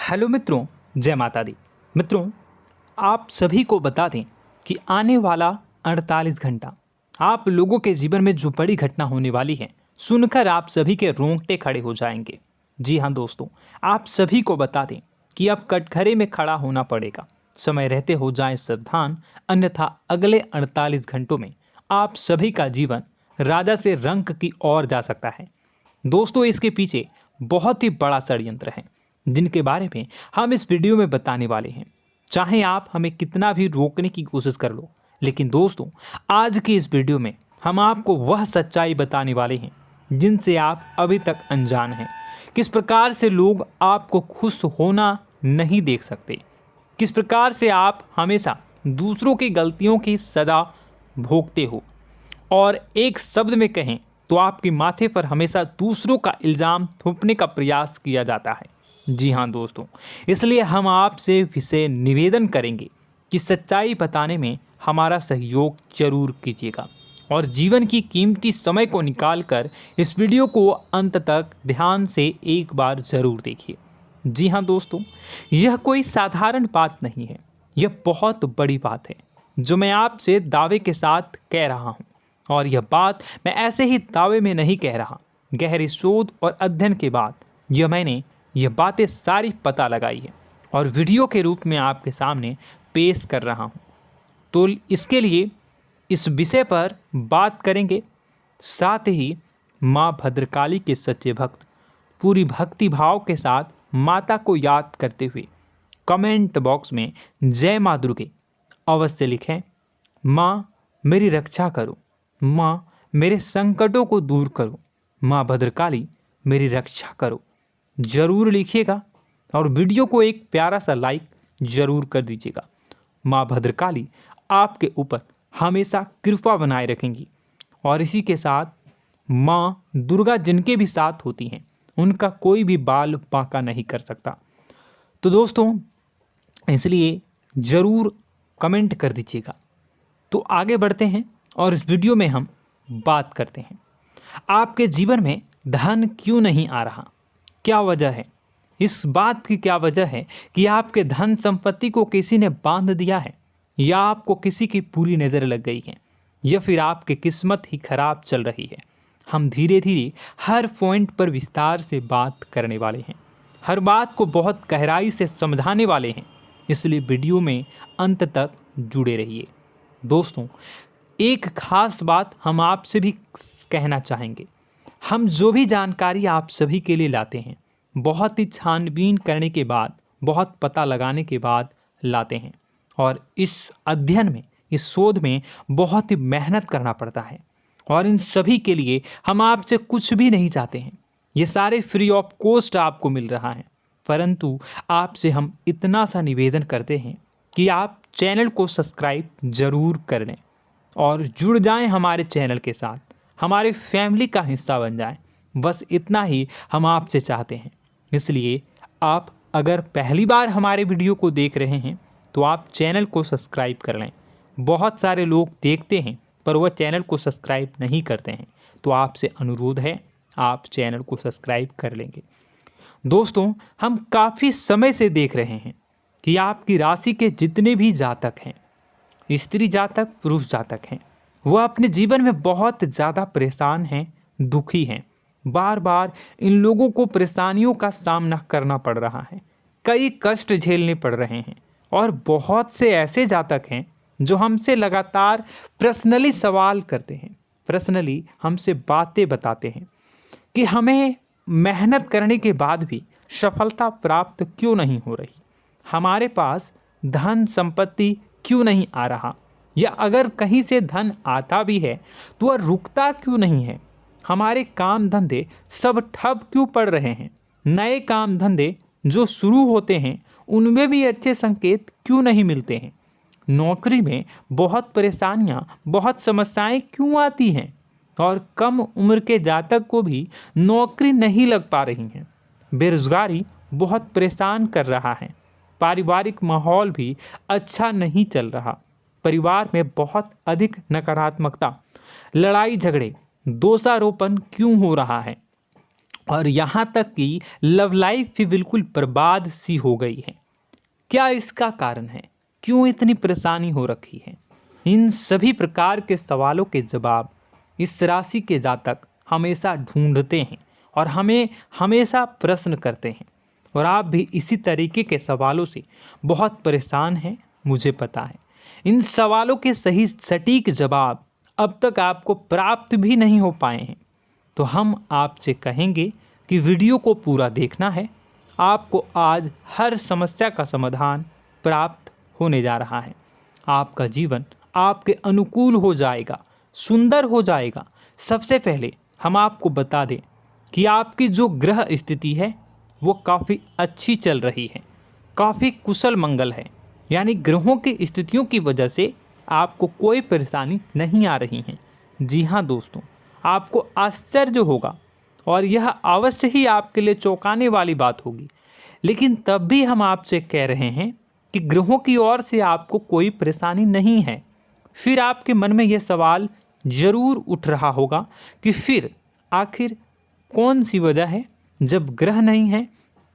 Hello मित्रों, जय माता दी। मित्रों, आप सभी को बता दें कि आने वाला 48 घंटा आप लोगों के जीवन में जो बड़ी घटना होने वाली है, सुनकर आप सभी के रोंगटे खड़े हो जाएंगे। जी हाँ दोस्तों, आप सभी को बता दें कि अब कटघरे में खड़ा होना पड़ेगा। समय रहते हो जाएं सावधान, अन्यथा अगले 48 घंटों में आप सभी का जीवन राजा से रंक की ओर जा सकता है। दोस्तों, इसके पीछे बहुत ही बड़ा षड्यंत्र है जिनके बारे में हम इस वीडियो में बताने वाले हैं। चाहे आप हमें कितना भी रोकने की कोशिश कर लो, लेकिन दोस्तों आज की इस वीडियो में हम आपको वह सच्चाई बताने वाले हैं जिनसे आप अभी तक अनजान हैं। किस प्रकार से लोग आपको खुश होना नहीं देख सकते, किस प्रकार से आप हमेशा दूसरों की गलतियों की सज़ा भोगते हो, और एक शब्द में कहें तो आपके माथे पर हमेशा दूसरों का इल्ज़ाम थोपने का प्रयास किया जाता है। जी हाँ दोस्तों, इसलिए हम आपसे विशेष निवेदन करेंगे कि सच्चाई बताने में हमारा सहयोग जरूर कीजिएगा और जीवन की कीमती समय को निकालकर इस वीडियो को अंत तक ध्यान से एक बार ज़रूर देखिए। जी हाँ दोस्तों, यह कोई साधारण बात नहीं है, यह बहुत बड़ी बात है जो मैं आपसे दावे के साथ कह रहा हूँ। और यह बात मैं ऐसे ही दावे में नहीं कह रहा, गहरी शोध और अध्ययन के बाद मैंने यह बातें सारी पता लगाई है और वीडियो के रूप में आपके सामने पेश कर रहा हूँ। तो इसके लिए इस विषय पर बात करेंगे। साथ ही माँ भद्रकाली के सच्चे भक्त पूरी भक्ति भाव के साथ माता को याद करते हुए कमेंट बॉक्स में जय माँ दुर्गे अवश्य लिखें। माँ मेरी रक्षा करो, माँ मेरे संकटों को दूर करो, माँ भद्रकाली मेरी रक्षा करो, ज़रूर लिखिएगा और वीडियो को एक प्यारा सा लाइक ज़रूर कर दीजिएगा। माँ भद्रकाली आपके ऊपर हमेशा कृपा बनाए रखेंगी और इसी के साथ माँ दुर्गा जिनके भी साथ होती हैं उनका कोई भी बाल बांका नहीं कर सकता। तो दोस्तों, इसलिए ज़रूर कमेंट कर दीजिएगा। तो आगे बढ़ते हैं और इस वीडियो में हम बात करते हैं, आपके जीवन में धन क्यों नहीं आ रहा, क्या वजह है। इस बात की क्या वजह है कि आपके धन संपत्ति को किसी ने बांध दिया है, या आपको किसी की पूरी नज़र लग गई है, या फिर आपकी किस्मत ही खराब चल रही है। हम धीरे धीरे हर पॉइंट पर विस्तार से बात करने वाले हैं, हर बात को बहुत गहराई से समझाने वाले हैं, इसलिए वीडियो में अंत तक जुड़े रहिए। दोस्तों, एक खास बात हम आपसे भी कहना चाहेंगे। हम जो भी जानकारी आप सभी के लिए लाते हैं, बहुत ही छानबीन करने के बाद, बहुत पता लगाने के बाद लाते हैं, और इस अध्ययन में, इस शोध में बहुत ही मेहनत करना पड़ता है। और इन सभी के लिए हम आपसे कुछ भी नहीं चाहते हैं, ये सारे फ्री ऑफ कॉस्ट आपको मिल रहा है। परंतु आपसे हम इतना सा निवेदन करते हैं कि आप चैनल को सब्सक्राइब ज़रूर कर लें और जुड़ जाएं हमारे चैनल के साथ, हमारे फैमिली का हिस्सा बन जाएं। बस इतना ही हम आपसे चाहते हैं। इसलिए आप अगर पहली बार हमारे वीडियो को देख रहे हैं तो आप चैनल को सब्सक्राइब कर लें। बहुत सारे लोग देखते हैं पर वह चैनल को सब्सक्राइब नहीं करते हैं, तो आपसे अनुरोध है आप चैनल को सब्सक्राइब कर लेंगे। दोस्तों, हम काफ़ी समय से देख रहे हैं कि आपकी राशि के जितने भी जातक हैं, स्त्री जातक, पुरुष जातक हैं, वह अपने जीवन में बहुत ज़्यादा परेशान हैं, दुखी हैं। बार बार इन लोगों को परेशानियों का सामना करना पड़ रहा है, कई कष्ट झेलने पड़ रहे हैं। और बहुत से ऐसे जातक हैं जो हमसे लगातार पर्सनली सवाल करते हैं, पर्सनली हमसे बातें बताते हैं कि हमें मेहनत करने के बाद भी सफलता प्राप्त क्यों नहीं हो रही, हमारे पास धन संपत्ति क्यों नहीं आ रहा, या अगर कहीं से धन आता भी है तो वह रुकता क्यों नहीं है, हमारे काम धंधे सब ठप क्यों पड़ रहे हैं, नए काम धंधे जो शुरू होते हैं उनमें भी अच्छे संकेत क्यों नहीं मिलते हैं, नौकरी में बहुत परेशानियां, बहुत समस्याएं क्यों आती हैं, और कम उम्र के जातक को भी नौकरी नहीं लग पा रही हैं, बेरोजगारी बहुत परेशान कर रहा है, पारिवारिक माहौल भी अच्छा नहीं चल रहा, परिवार में बहुत अधिक नकारात्मकता, लड़ाई झगड़े, दोषारोपण क्यों हो रहा है, और यहाँ तक कि लव लाइफ भी बिल्कुल बर्बाद सी हो गई है। क्या इसका कारण है? क्यों इतनी परेशानी हो रखी है? इन सभी प्रकार के सवालों के जवाब इस राशि के जातक हमेशा ढूंढते हैं और हमें हमेशा प्रश्न करते हैं। और आप भी इसी तरीके के सवालों से बहुत परेशान हैं, मुझे पता है। इन सवालों के सही सटीक जवाब अब तक आपको प्राप्त भी नहीं हो पाए हैं, तो हम आपसे कहेंगे कि वीडियो को पूरा देखना है। आपको आज हर समस्या का समाधान प्राप्त होने जा रहा है। आपका जीवन आपके अनुकूल हो जाएगा, सुंदर हो जाएगा। सबसे पहले हम आपको बता दें कि आपकी जो ग्रह स्थिति है वो काफ़ी अच्छी चल रही है, काफ़ी कुशल मंगल है। यानी ग्रहों की स्थितियों की वजह से आपको कोई परेशानी नहीं आ रही है। जी हाँ दोस्तों, आपको आश्चर्य होगा और यह अवश्य ही आपके लिए चौंकाने वाली बात होगी, लेकिन तब भी हम आपसे कह रहे हैं कि ग्रहों की ओर से आपको कोई परेशानी नहीं है। फिर आपके मन में यह सवाल जरूर उठ रहा होगा कि फिर आखिर कौन सी वजह है? जब ग्रह नहीं है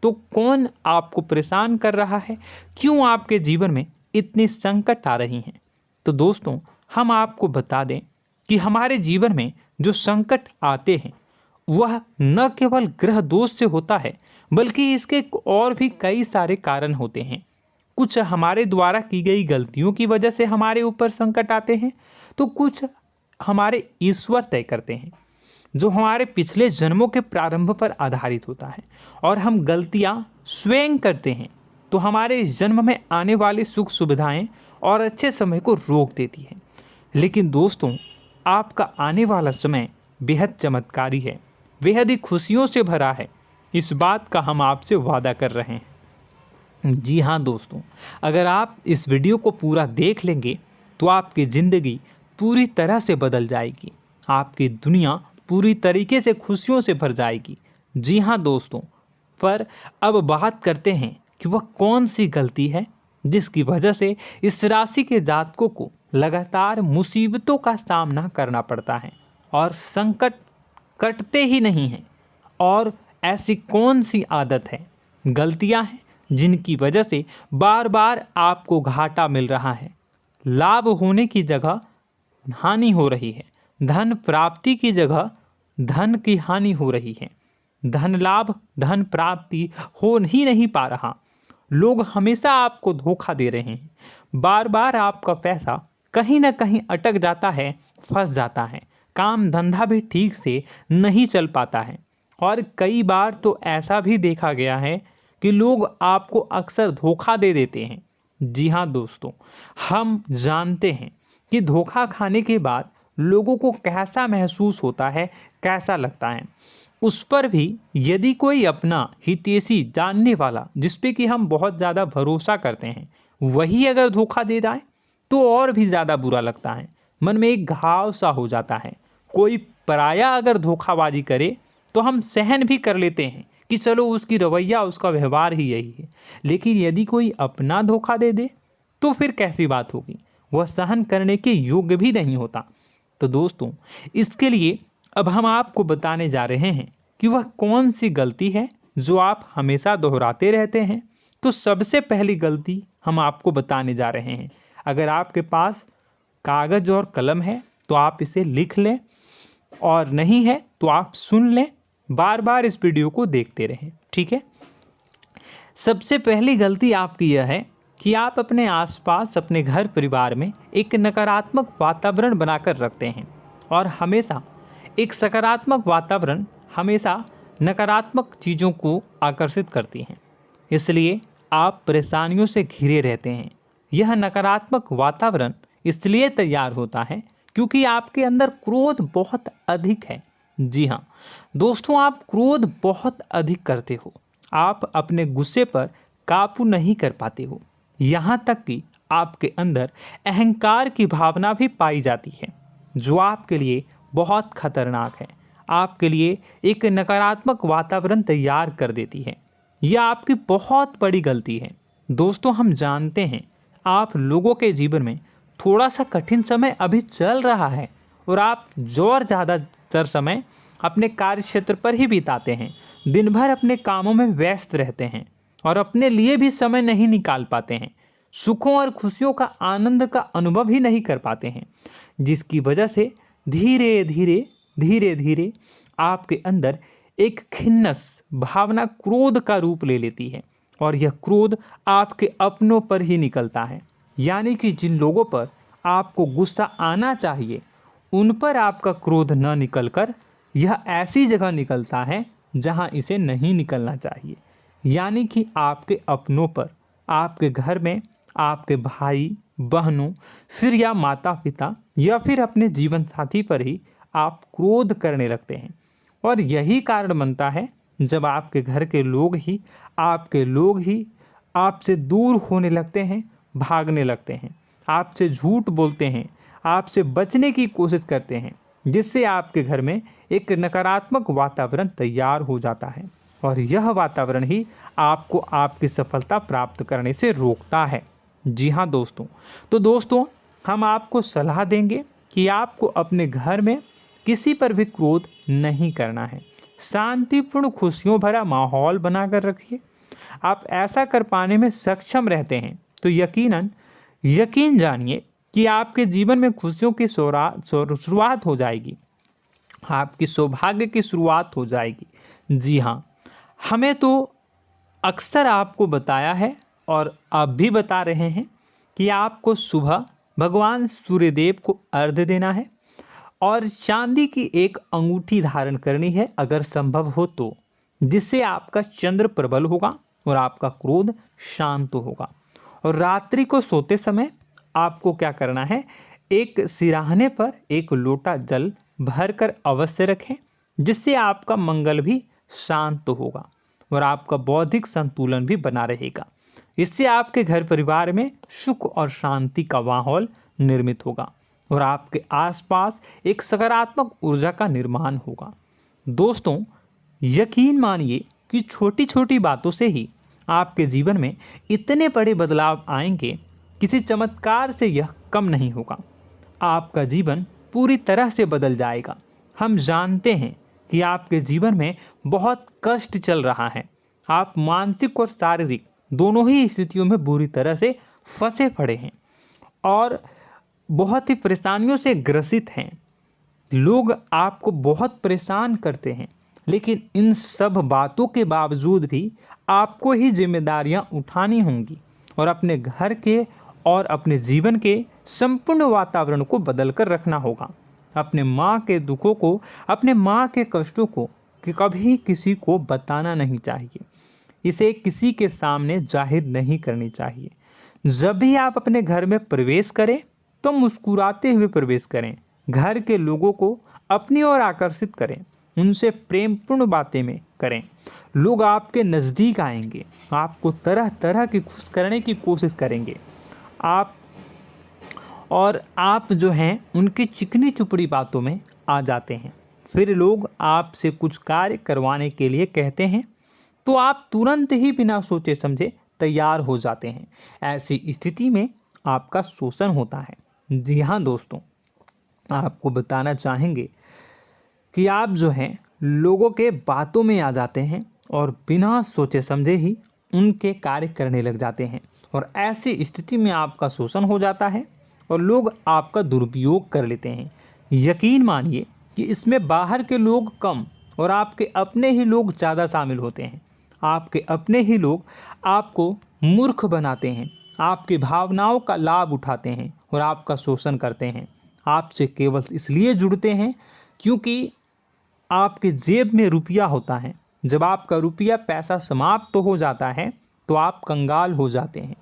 तो कौन आपको परेशान कर रहा है? क्यों आपके जीवन में इतनी संकट आ रही हैं? तो दोस्तों, हम आपको बता दें कि हमारे जीवन में जो संकट आते हैं वह न केवल ग्रह दोष से होता है, बल्कि इसके और भी कई सारे कारण होते हैं। कुछ हमारे द्वारा की गई गलतियों की वजह से हमारे ऊपर संकट आते हैं, तो कुछ हमारे ईश्वर तय करते हैं, जो हमारे पिछले जन्मों के प्रारंभ पर आधारित होता है। और हम गलतियां स्वयं करते हैं तो हमारे इस जन्म में आने वाली सुख सुविधाएं और अच्छे समय को रोक देती है। लेकिन दोस्तों, आपका आने वाला समय बेहद चमत्कारी है, बेहद ही खुशियों से भरा है। इस बात का हम आपसे वादा कर रहे हैं। जी हाँ दोस्तों, अगर आप इस वीडियो को पूरा देख लेंगे तो आपकी ज़िंदगी पूरी तरह से बदल जाएगी, आपकी दुनिया पूरी तरीके से खुशियों से भर जाएगी। जी हाँ दोस्तों, पर अब बात करते हैं कि वह कौन सी गलती है जिसकी वजह से इस राशि के जातकों को लगातार मुसीबतों का सामना करना पड़ता है और संकट कटते ही नहीं हैं। और ऐसी कौन सी आदत है, गलतियां हैं जिनकी वजह से बार बार आपको घाटा मिल रहा है, लाभ होने की जगह हानि हो रही है, धन प्राप्ति की जगह धन की हानि हो रही है, धन लाभ धन प्राप्ति हो ही नहीं पा रहा, लोग हमेशा आपको धोखा दे रहे हैं, बार बार आपका पैसा कहीं ना कहीं अटक जाता है, फंस जाता है, काम धंधा भी ठीक से नहीं चल पाता है। और कई बार तो ऐसा भी देखा गया है कि लोग आपको अक्सर धोखा दे देते हैं। जी हाँ दोस्तों, हम जानते हैं कि धोखा खाने के बाद लोगों को कैसा महसूस होता है, कैसा लगता है। उस पर भी यदि कोई अपना हितैषी जानने वाला, जिस पे कि हम बहुत ज़्यादा भरोसा करते हैं, वही अगर धोखा दे जाए तो और भी ज़्यादा बुरा लगता है, मन में एक घाव सा हो जाता है। कोई पराया अगर धोखाबाजी करे तो हम सहन भी कर लेते हैं कि चलो उसकी रवैया उसका व्यवहार ही यही है, लेकिन यदि कोई अपना धोखा दे दे तो फिर कैसी बात होगी, वह सहन करने के योग्य भी नहीं होता। तो दोस्तों, इसके लिए अब हम आपको बताने जा रहे हैं कि वह कौन सी गलती है जो आप हमेशा दोहराते रहते हैं। तो सबसे पहली गलती हम आपको बताने जा रहे हैं। अगर आपके पास कागज़ और कलम है तो आप इसे लिख लें, और नहीं है तो आप सुन लें, बार बार इस वीडियो को देखते रहें, ठीक है। सबसे पहली गलती आपकी यह है कि आप अपने आसपास, अपने घर परिवार में एक नकारात्मक वातावरण बनाकर रखते हैं, और हमेशा एक सकारात्मक वातावरण हमेशा नकारात्मक चीज़ों को आकर्षित करती हैं। इसलिए आप परेशानियों से घिरे रहते हैं। यह नकारात्मक वातावरण इसलिए तैयार होता है क्योंकि आपके अंदर क्रोध बहुत अधिक है। जी हाँ दोस्तों, आप क्रोध बहुत अधिक करते हो, आप अपने गुस्से पर काबू नहीं कर पाते हो, यहाँ तक कि आपके अंदर अहंकार की भावना भी पाई जाती है, जो आपके लिए बहुत खतरनाक है, आपके लिए एक नकारात्मक वातावरण तैयार कर देती है। यह आपकी बहुत बड़ी गलती है। दोस्तों, हम जानते हैं आप लोगों के जीवन में थोड़ा सा कठिन समय अभी चल रहा है और आप और ज़्यादा अधिकतर समय अपने कार्य क्षेत्र पर ही बिताते हैं, दिन भर अपने कामों में व्यस्त रहते हैं और अपने लिए भी समय नहीं निकाल पाते हैं, सुखों और खुशियों का आनंद का अनुभव ही नहीं कर पाते हैं, जिसकी वजह से धीरे धीरे आपके अंदर एक खिन्नस भावना क्रोध का रूप ले लेती है और यह क्रोध आपके अपनों पर ही निकलता है। यानी कि जिन लोगों पर आपको गुस्सा आना चाहिए उन पर आपका क्रोध न निकलकर यह ऐसी जगह निकलता है जहां इसे नहीं निकलना चाहिए। यानी कि आपके अपनों पर, आपके घर में आपके भाई बहनों, फिर या माता पिता या फिर अपने जीवन साथी पर ही आप क्रोध करने लगते हैं। और यही कारण बनता है जब आपके घर के लोग ही आपसे दूर होने लगते हैं, भागने लगते हैं, आपसे झूठ बोलते हैं, आपसे बचने की कोशिश करते हैं, जिससे आपके घर में एक नकारात्मक वातावरण तैयार हो जाता है और यह वातावरण ही आपको आपकी सफलता प्राप्त करने से रोकता है। जी हाँ दोस्तों, तो दोस्तों हम आपको सलाह देंगे कि आपको अपने घर में किसी पर भी क्रोध नहीं करना है। शांतिपूर्ण खुशियों भरा माहौल बनाकर रखिए। आप ऐसा कर पाने में सक्षम रहते हैं तो यकीन जानिए कि आपके जीवन में खुशियों की शुरुआत हो जाएगी, आपकी सौभाग्य की शुरुआत हो जाएगी। जी हाँ, हमें तो अक्सर आपको बताया है और अब भी बता रहे हैं कि आपको सुबह भगवान सूर्यदेव को अर्घ्य देना है और चांदी की एक अंगूठी धारण करनी है अगर संभव हो तो, जिससे आपका चंद्र प्रबल होगा और आपका क्रोध शांत होगा। और रात्रि को सोते समय आपको क्या करना है, एक सिराहने पर एक लोटा जल भरकर अवश्य रखें, जिससे आपका मंगल भी शांत होगा और आपका बौद्धिक संतुलन भी बना रहेगा। इससे आपके घर परिवार में सुख और शांति का माहौल निर्मित होगा और आपके आसपास एक सकारात्मक ऊर्जा का निर्माण होगा। दोस्तों यकीन मानिए कि छोटी छोटी बातों से ही आपके जीवन में इतने बड़े बदलाव आएंगे, किसी चमत्कार से यह कम नहीं होगा। आपका जीवन पूरी तरह से बदल जाएगा। हम जानते हैं कि आपके जीवन में बहुत कष्ट चल रहा है, आप मानसिक और शारीरिक दोनों ही स्थितियों में बुरी तरह से फंसे पड़े हैं और बहुत ही परेशानियों से ग्रसित हैं। लोग आपको बहुत परेशान करते हैं, लेकिन इन सब बातों के बावजूद भी आपको ही जिम्मेदारियां उठानी होंगी और अपने घर के और अपने जीवन के संपूर्ण वातावरण को बदल कर रखना होगा। अपने माँ के दुखों को, अपने माँ के कष्टों को कभी किसी को बताना नहीं चाहिए, इसे किसी के सामने जाहिर नहीं करनी चाहिए। जब भी आप अपने घर में प्रवेश करें तो मुस्कुराते हुए प्रवेश करें, घर के लोगों को अपनी ओर आकर्षित करें, उनसे प्रेमपूर्ण बातें में करें। लोग आपके नज़दीक आएंगे, आपको तरह तरह की खुश करने की कोशिश करेंगे। आप जो हैं उनकी चिकनी चुपड़ी बातों में आ जाते हैं। फिर लोग आपसे कुछ कार्य करवाने के लिए कहते हैं तो आप तुरंत ही बिना सोचे समझे तैयार हो जाते हैं। ऐसी स्थिति में आपका शोषण होता है। जी हाँ दोस्तों, आपको बताना चाहेंगे कि आप जो हैं लोगों के बातों में आ जाते हैं और बिना सोचे समझे ही उनके कार्य करने लग जाते हैं और ऐसी स्थिति में आपका शोषण हो जाता है और लोग आपका दुरुपयोग कर लेते हैं। यकीन मानिए कि इसमें बाहर के लोग कम और आपके अपने ही लोग ज़्यादा शामिल होते हैं। आपके अपने ही लोग आपको मूर्ख बनाते हैं, आपकी भावनाओं का लाभ उठाते हैं और आपका शोषण करते हैं। आपसे केवल इसलिए जुड़ते हैं क्योंकि आपके जेब में रुपया होता है। जब आपका रुपया पैसा समाप्त हो जाता है तो आप कंगाल हो जाते हैं,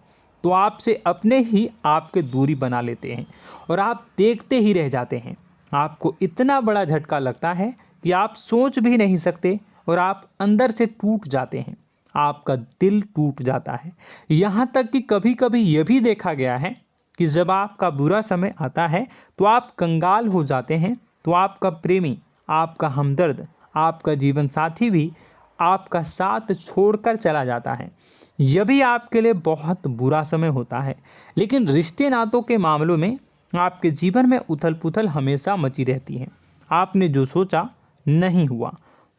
तो आपसे अपने ही आपके दूरी बना लेते हैं और आप देखते ही रह जाते हैं। आपको इतना बड़ा झटका लगता है कि आप सोच भी नहीं सकते और आप अंदर से टूट जाते हैं, आपका दिल टूट जाता है। यहाँ तक कि कभी कभी यह भी देखा गया है कि जब आपका बुरा समय आता है तो आप कंगाल हो जाते हैं, तो आपका प्रेमी, आपका हमदर्द, आपका जीवन साथी भी आपका साथ छोड़कर चला जाता है। यह भी आपके लिए बहुत बुरा समय होता है। लेकिन रिश्ते नातों के मामलों में आपके जीवन में उथल पुथल हमेशा मची रहती है। आपने जो सोचा नहीं हुआ।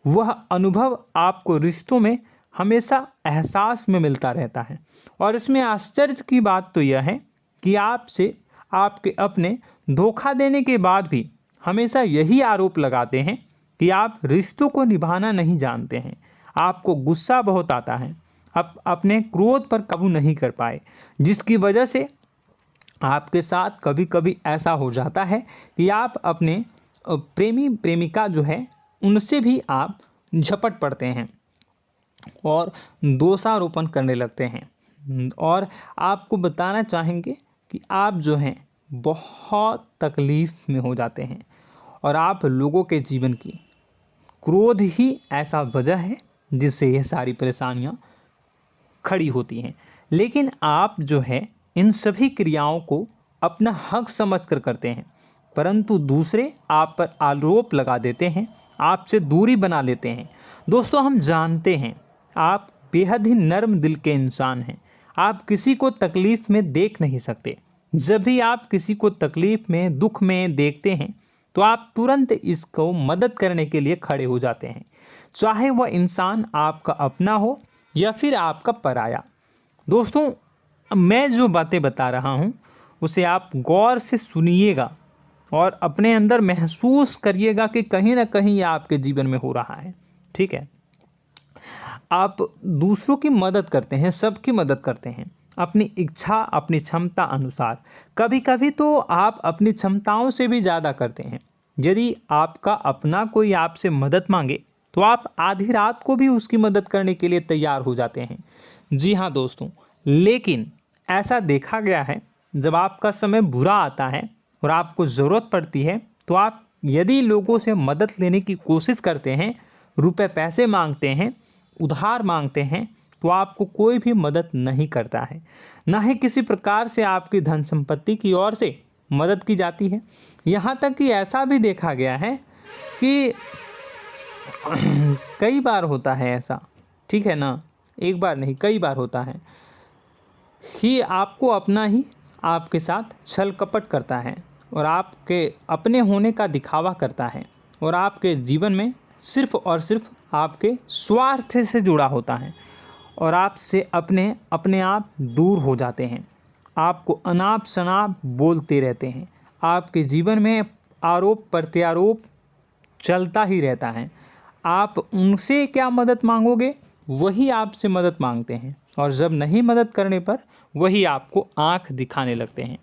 वह अनुभव आपको रिश्तों में हमेशा एहसास में मिलता रहता है। और इसमें आश्चर्य की बात तो यह है कि आपसे आपके अपने धोखा देने के बाद भी हमेशा यही आरोप लगाते हैं कि आप रिश्तों को निभाना नहीं जानते हैं। आपको गुस्सा बहुत आता है, आप अपने क्रोध पर काबू नहीं कर पाए, जिसकी वजह से आपके साथ कभी कभी ऐसा हो जाता है कि आप अपने प्रेमी प्रेमिका जो है उनसे भी आप झपट पड़ते हैं और दोषारोपण करने लगते हैं। और आपको बताना चाहेंगे कि आप जो हैं बहुत तकलीफ़ में हो जाते हैं और आप लोगों के जीवन की क्रोध ही ऐसा वजह है जिससे ये सारी परेशानियां खड़ी होती हैं। लेकिन आप जो है इन सभी क्रियाओं को अपना हक समझकर करते हैं, परंतु दूसरे आप पर आरोप लगा देते हैं, आपसे दूरी बना लेते हैं। दोस्तों, हम जानते हैं आप बेहद ही नर्म दिल के इंसान हैं। आप किसी को तकलीफ़ में देख नहीं सकते। जब भी आप किसी को तकलीफ़ में, दुख में देखते हैं तो आप तुरंत इसको मदद करने के लिए खड़े हो जाते हैं, चाहे वह इंसान आपका अपना हो या फिर आपका पराया। दोस्तों, मैं जो बातें बता रहा हूँ उसे आप गौर से सुनिएगा और अपने अंदर महसूस करिएगा कि कहीं ना कहीं ये आपके जीवन में हो रहा है। ठीक है, आप दूसरों की मदद करते हैं, सबकी मदद करते हैं अपनी इच्छा, अपनी क्षमता अनुसार। कभी कभी तो आप अपनी क्षमताओं से भी ज़्यादा करते हैं। यदि आपका अपना कोई आपसे मदद मांगे तो आप आधी रात को भी उसकी मदद करने के लिए तैयार हो जाते हैं। जी हाँ दोस्तों, लेकिन ऐसा देखा गया है जब आपका समय बुरा आता है और आपको ज़रूरत पड़ती है तो आप यदि लोगों से मदद लेने की कोशिश करते हैं, रुपए पैसे मांगते हैं, उधार मांगते हैं, तो आपको कोई भी मदद नहीं करता है। ना ही किसी प्रकार से आपकी धन संपत्ति की ओर से मदद की जाती है। यहाँ तक कि ऐसा भी देखा गया है कि कई बार होता है ऐसा, ठीक है ना, एक बार नहीं कई बार होता है कि आपको अपना ही आपके साथ छल कपट करता है और आपके अपने होने का दिखावा करता है और आपके जीवन में सिर्फ और सिर्फ आपके स्वार्थ से जुड़ा होता है और आपसे अपने आप दूर हो जाते हैं। आपको अनाप शनाप बोलते रहते हैं। आपके जीवन में आरोप प्रत्यारोप चलता ही रहता है। आप उनसे क्या मदद मांगोगे, वही आपसे मदद मांगते हैं और जब नहीं मदद करने पर वही आपको आंख दिखाने लगते हैं।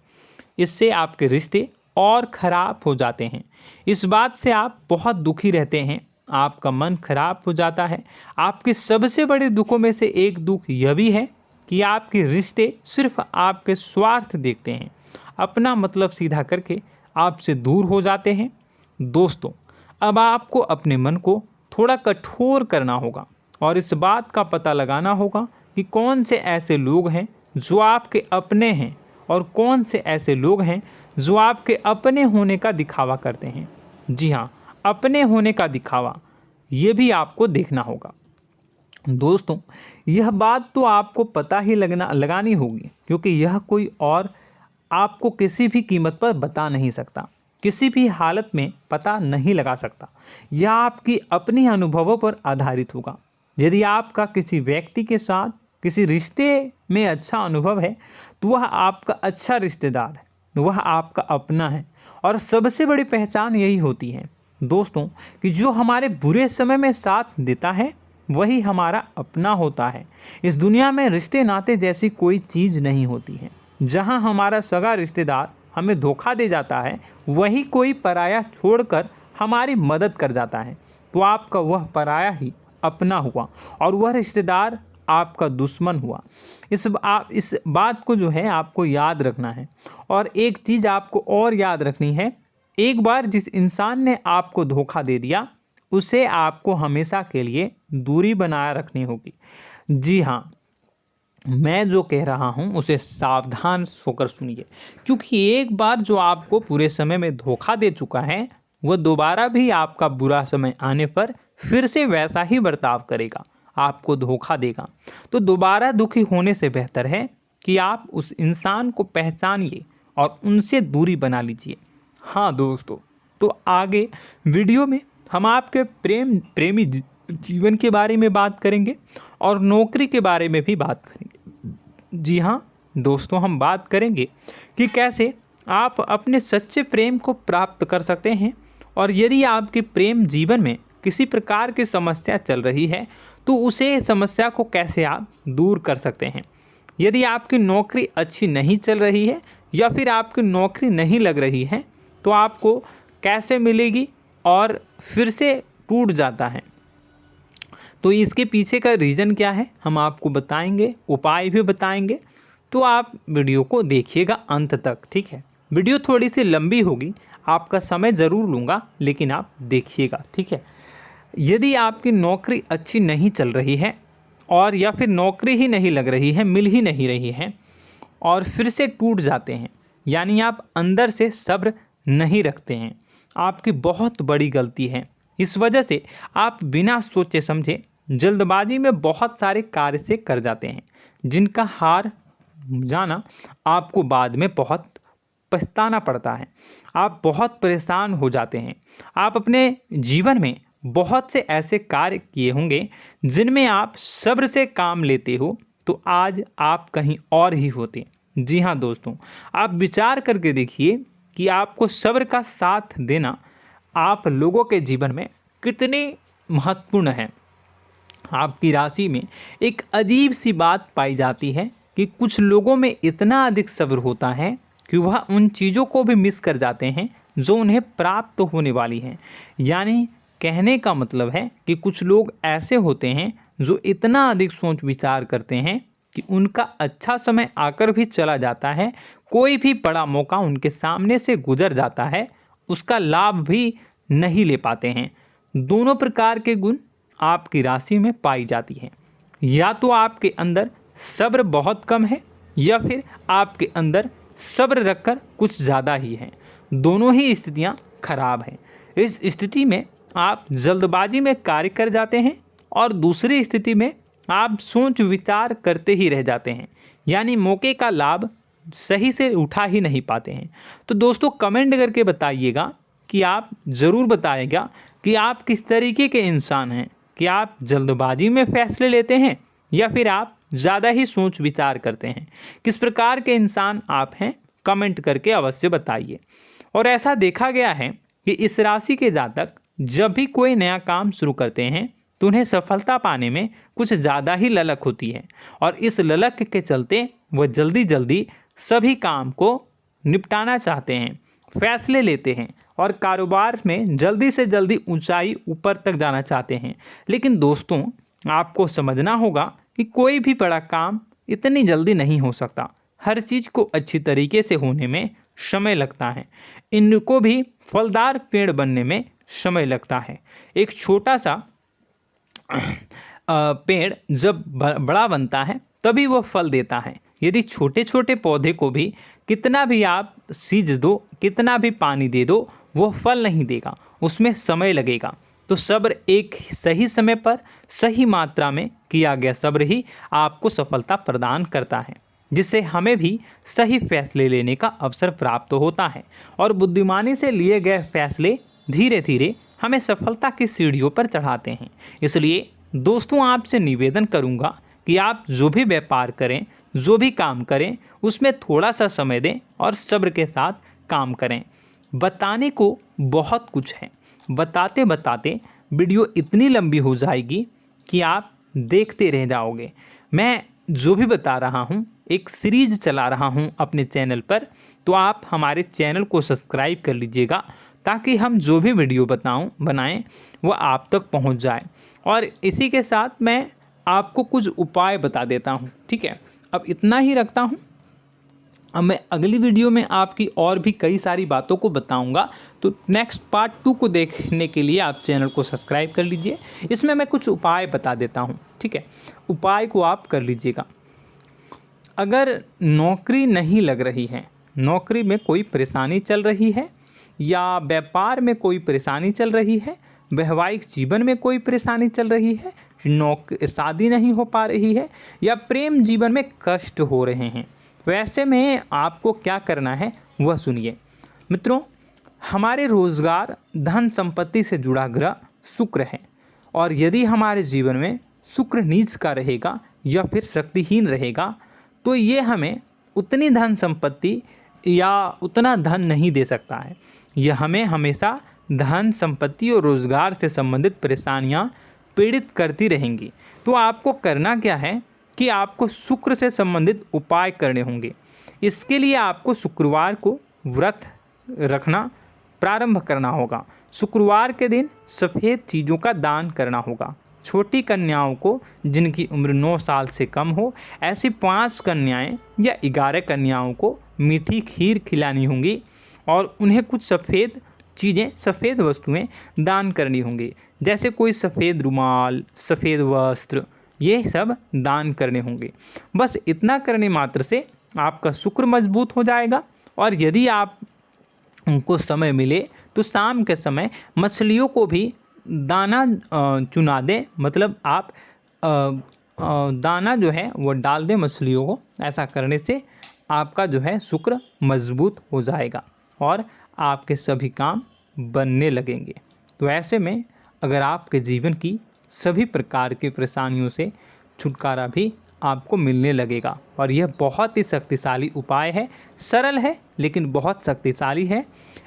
इससे आपके रिश्ते और ख़राब हो जाते हैं। इस बात से आप बहुत दुखी रहते हैं, आपका मन खराब हो जाता है। आपके सबसे बड़े दुखों में से एक दुख यह भी है कि आपके रिश्ते सिर्फ आपके स्वार्थ देखते हैं, अपना मतलब सीधा करके आपसे दूर हो जाते हैं। दोस्तों, अब आपको अपने मन को थोड़ा कठोर करना होगा और इस बात का पता लगाना होगा कि कौन से ऐसे लोग हैं जो आपके अपने हैं और कौन से ऐसे लोग हैं जो आपके अपने होने का दिखावा करते हैं। जी हाँ, अपने होने का दिखावा, ये भी आपको देखना होगा। दोस्तों, यह बात तो आपको पता ही लगानी होगी, क्योंकि यह कोई और आपको किसी भी कीमत पर बता नहीं सकता, किसी भी हालत में पता नहीं लगा सकता। यह आपकी अपनी अनुभवों पर आधारित होगा। यदि आपका किसी व्यक्ति के साथ किसी रिश्ते में अच्छा अनुभव है तो वह आपका अच्छा रिश्तेदार है, वह आपका अपना है। और सबसे बड़ी पहचान यही होती है दोस्तों कि जो हमारे बुरे समय में साथ देता है वही हमारा अपना होता है। इस दुनिया में रिश्ते नाते जैसी कोई चीज़ नहीं होती है। जहां हमारा सगा रिश्तेदार हमें धोखा दे जाता है, वही कोई पराया छोड़कर हमारी मदद कर जाता है, तो आपका वह पराया ही अपना हुआ और वह रिश्तेदार आपका दुश्मन हुआ। इस बात को जो है आपको याद रखना है। और एक चीज़ आपको और याद रखनी है, एक बार जिस इंसान ने आपको धोखा दे दिया उसे आपको हमेशा के लिए दूरी बनाए रखनी होगी। जी हाँ, मैं जो कह रहा हूँ उसे सावधान होकर सुनिए, क्योंकि एक बार जो आपको पूरे समय में धोखा दे चुका है वह दोबारा भी आपका बुरा समय आने पर फिर से वैसा ही बर्ताव करेगा, आपको धोखा देगा। तो दोबारा दुखी होने से बेहतर है कि आप उस इंसान को पहचानिए और उनसे दूरी बना लीजिए। हाँ दोस्तों, तो आगे वीडियो में हम आपके प्रेमी जीवन के बारे में बात करेंगे और नौकरी के बारे में भी बात करेंगे। जी हाँ दोस्तों, हम बात करेंगे कि कैसे आप अपने सच्चे प्रेम को प्राप्त कर सकते हैं, और यदि आपके प्रेम जीवन में किसी प्रकार की समस्या चल रही है तो उसे समस्या को कैसे आप दूर कर सकते हैं। यदि आपकी नौकरी अच्छी नहीं चल रही है या फिर आपकी नौकरी नहीं लग रही है तो आपको कैसे मिलेगी और फिर से टूट जाता है, तो इसके पीछे का रीज़न क्या है हम आपको बताएंगे, उपाय भी बताएंगे। तो आप वीडियो को देखिएगा अंत तक, ठीक है। वीडियो थोड़ी सी लंबी होगी, आपका समय ज़रूर लूँगा, लेकिन आप देखिएगा, ठीक है। यदि आपकी नौकरी अच्छी नहीं चल रही है और या फिर नौकरी ही नहीं लग रही है, मिल ही नहीं रही है और फिर से टूट जाते हैं, यानी आप अंदर से सब्र नहीं रखते हैं, आपकी बहुत बड़ी गलती है। इस वजह से आप बिना सोचे समझे जल्दबाजी में बहुत सारे कार्य से कर जाते हैं, जिनका हार जाना आपको बाद में बहुत पछताना पड़ता है। आप बहुत परेशान हो जाते हैं। आप अपने जीवन में बहुत से ऐसे कार्य किए होंगे जिनमें आप सब्र से काम लेते हो, तो आज आप कहीं और ही होते। जी हाँ दोस्तों, आप विचार करके देखिए कि आपको सब्र का साथ देना आप लोगों के जीवन में कितनी महत्वपूर्ण है। आपकी राशि में एक अजीब सी बात पाई जाती है कि कुछ लोगों में इतना अधिक सब्र होता है कि वह उन चीज़ों को भी मिस कर जाते हैं जो उन्हें प्राप्त होने वाली हैं। यानी कहने का मतलब है कि कुछ लोग ऐसे होते हैं जो इतना अधिक सोच विचार करते हैं कि उनका अच्छा समय आकर भी चला जाता है, कोई भी बड़ा मौका उनके सामने से गुजर जाता है, उसका लाभ भी नहीं ले पाते हैं। दोनों प्रकार के गुण आपकी राशि में पाई जाती हैं। या तो आपके अंदर सब्र बहुत कम है या फिर आपके अंदर सब्र रखकर कुछ ज़्यादा ही है। दोनों ही स्थितियाँ खराब हैं। इस स्थिति में आप जल्दबाजी में कार्य कर जाते हैं और दूसरी स्थिति में आप सोच विचार करते ही रह जाते हैं, यानी मौके का लाभ सही से उठा ही नहीं पाते हैं। तो दोस्तों कमेंट करके बताइएगा कि आप ज़रूर बताइएगा कि आप किस तरीके के इंसान हैं, कि आप जल्दबाजी में फैसले लेते हैं या फिर आप ज़्यादा ही सोच विचार करते हैं। किस प्रकार के इंसान आप हैं, कमेंट करके अवश्य बताइए। और ऐसा देखा गया है कि इस राशि के जातक जब भी कोई नया काम शुरू करते हैं तो उन्हें सफलता पाने में कुछ ज़्यादा ही ललक होती है, और इस ललक के चलते वह जल्दी जल्दी सभी काम को निपटाना चाहते हैं, फैसले लेते हैं और कारोबार में जल्दी से जल्दी ऊंचाई ऊपर तक जाना चाहते हैं। लेकिन दोस्तों आपको समझना होगा कि कोई भी बड़ा काम इतनी जल्दी नहीं हो सकता। हर चीज़ को अच्छी तरीके से होने में समय लगता है। इनको भी फलदार पेड़ बनने में समय लगता है। एक छोटा सा पेड़ जब बड़ा बनता है तभी वो फल देता है। यदि छोटे छोटे पौधे को भी कितना भी आप सींच दो, कितना भी पानी दे दो, वो फल नहीं देगा, उसमें समय लगेगा। तो सब्र एक सही समय पर सही मात्रा में किया गया सब्र ही आपको सफलता प्रदान करता है, जिससे हमें भी सही फैसले लेने का अवसर प्राप्त होता है। और बुद्धिमानी से लिए गए फैसले धीरे धीरे हमें सफलता की सीढ़ियों पर चढ़ाते हैं। इसलिए दोस्तों आपसे निवेदन करूंगा कि आप जो भी व्यापार करें, जो भी काम करें, उसमें थोड़ा सा समय दें और सब्र के साथ काम करें। बताने को बहुत कुछ है, बताते बताते वीडियो इतनी लंबी हो जाएगी कि आप देखते रह जाओगे। मैं जो भी बता रहा हूँ एक सीरीज चला रहा हूँ अपने चैनल पर, तो आप हमारे चैनल को सब्सक्राइब कर लीजिएगा ताकि हम जो भी वीडियो बनाएं वो आप तक पहुँच जाए। और इसी के साथ मैं आपको कुछ उपाय बता देता हूँ, ठीक है। अब इतना ही रखता हूँ। अब मैं अगली वीडियो में आपकी और भी कई सारी बातों को बताऊंगा। तो नेक्स्ट पार्ट 2 को देखने के लिए आप चैनल को सब्सक्राइब कर लीजिए। इसमें मैं कुछ उपाय बता देता हूं, ठीक है। उपाय को आप कर लीजिएगा। अगर नौकरी नहीं लग रही है, नौकरी में कोई परेशानी चल रही है, या व्यापार में कोई परेशानी चल रही है, वैवाहिक जीवन में कोई परेशानी चल रही है, शादी नहीं हो पा रही है, या प्रेम जीवन में कष्ट हो रहे हैं, वैसे में आपको क्या करना है वह सुनिए। मित्रों, हमारे रोजगार धन संपत्ति से जुड़ा ग्रह शुक्र है, और यदि हमारे जीवन में शुक्र नीच का रहेगा या फिर शक्तिहीन रहेगा तो ये हमें उतनी धन संपत्ति या उतना धन नहीं दे सकता है। यह हमें हमेशा धन संपत्ति और रोजगार से संबंधित परेशानियां पीड़ित करती रहेंगी। तो आपको करना क्या है कि आपको शुक्र से संबंधित उपाय करने होंगे। इसके लिए आपको शुक्रवार को व्रत रखना प्रारंभ करना होगा। शुक्रवार के दिन सफ़ेद चीज़ों का दान करना होगा। छोटी कन्याओं को जिनकी उम्र 9 साल से कम हो, ऐसी 5 कन्याएं या 11 कन्याओं को मीठी खीर खिलानी होंगी और उन्हें कुछ सफ़ेद चीज़ें, सफ़ेद वस्तुएं दान करनी होंगी, जैसे कोई सफ़ेद रुमाल, सफ़ेद वस्त्र, ये सब दान करने होंगे। बस इतना करने मात्र से आपका शुक्र मजबूत हो जाएगा। और यदि आप उनको समय मिले तो शाम के समय मछलियों को भी दाना चुना दें, मतलब आप दाना जो है वो डाल दें मछलियों को। ऐसा करने से आपका जो है शुक्र मजबूत हो जाएगा और आपके सभी काम बनने लगेंगे। तो ऐसे में अगर आपके जीवन की सभी प्रकार की परेशानियों से छुटकारा भी आपको मिलने लगेगा। और यह बहुत ही शक्तिशाली उपाय है, सरल है लेकिन बहुत शक्तिशाली है।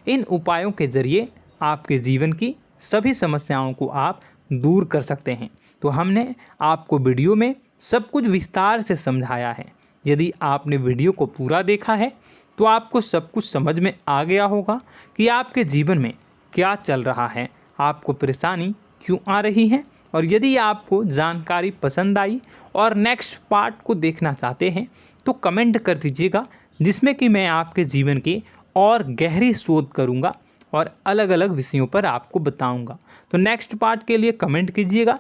इन उपायों के ज़रिए आपके जीवन की सभी समस्याओं को आप दूर कर सकते हैं। तो हमने आपको वीडियो में सब कुछ विस्तार से समझाया है। यदि आपने वीडियो को पूरा देखा है तो आपको सब कुछ समझ में आ गया होगा कि आपके जीवन में क्या चल रहा है, आपको परेशानी क्यों आ रही है। और यदि आपको जानकारी पसंद आई और नेक्स्ट पार्ट को देखना चाहते हैं तो कमेंट कर दीजिएगा, जिसमें कि मैं आपके जीवन की और गहरी शोध करूंगा और अलग अलग विषयों पर आपको बताऊंगा। तो नेक्स्ट पार्ट के लिए कमेंट कीजिएगा,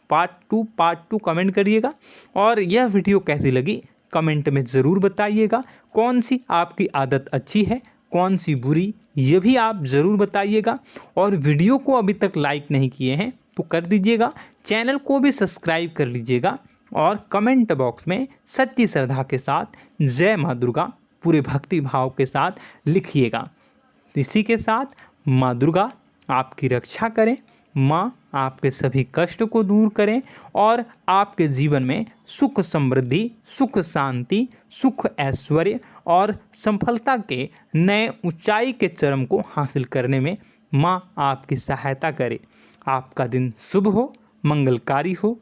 पार्ट टू कमेंट करिएगा। और यह वीडियो कैसी लगी कमेंट में ज़रूर बताइएगा। कौन सी आपकी आदत अच्छी है, कौन सी बुरी, ये भी आप ज़रूर बताइएगा। और वीडियो को अभी तक लाइक नहीं किए हैं तो कर दीजिएगा, चैनल को भी सब्सक्राइब कर लीजिएगा और कमेंट बॉक्स में सच्ची श्रद्धा के साथ जय माँ दुर्गा पूरे भक्ति भाव के साथ लिखिएगा। इसी के साथ माँ दुर्गा आपकी रक्षा करें, माँ आपके सभी कष्ट को दूर करें और आपके जीवन में सुख समृद्धि, सुख शांति, सुख ऐश्वर्य और सफलता के नए ऊंचाई के चरम को हासिल करने में माँ आपकी सहायता करे। आपका दिन शुभ हो, मंगलकारी हो।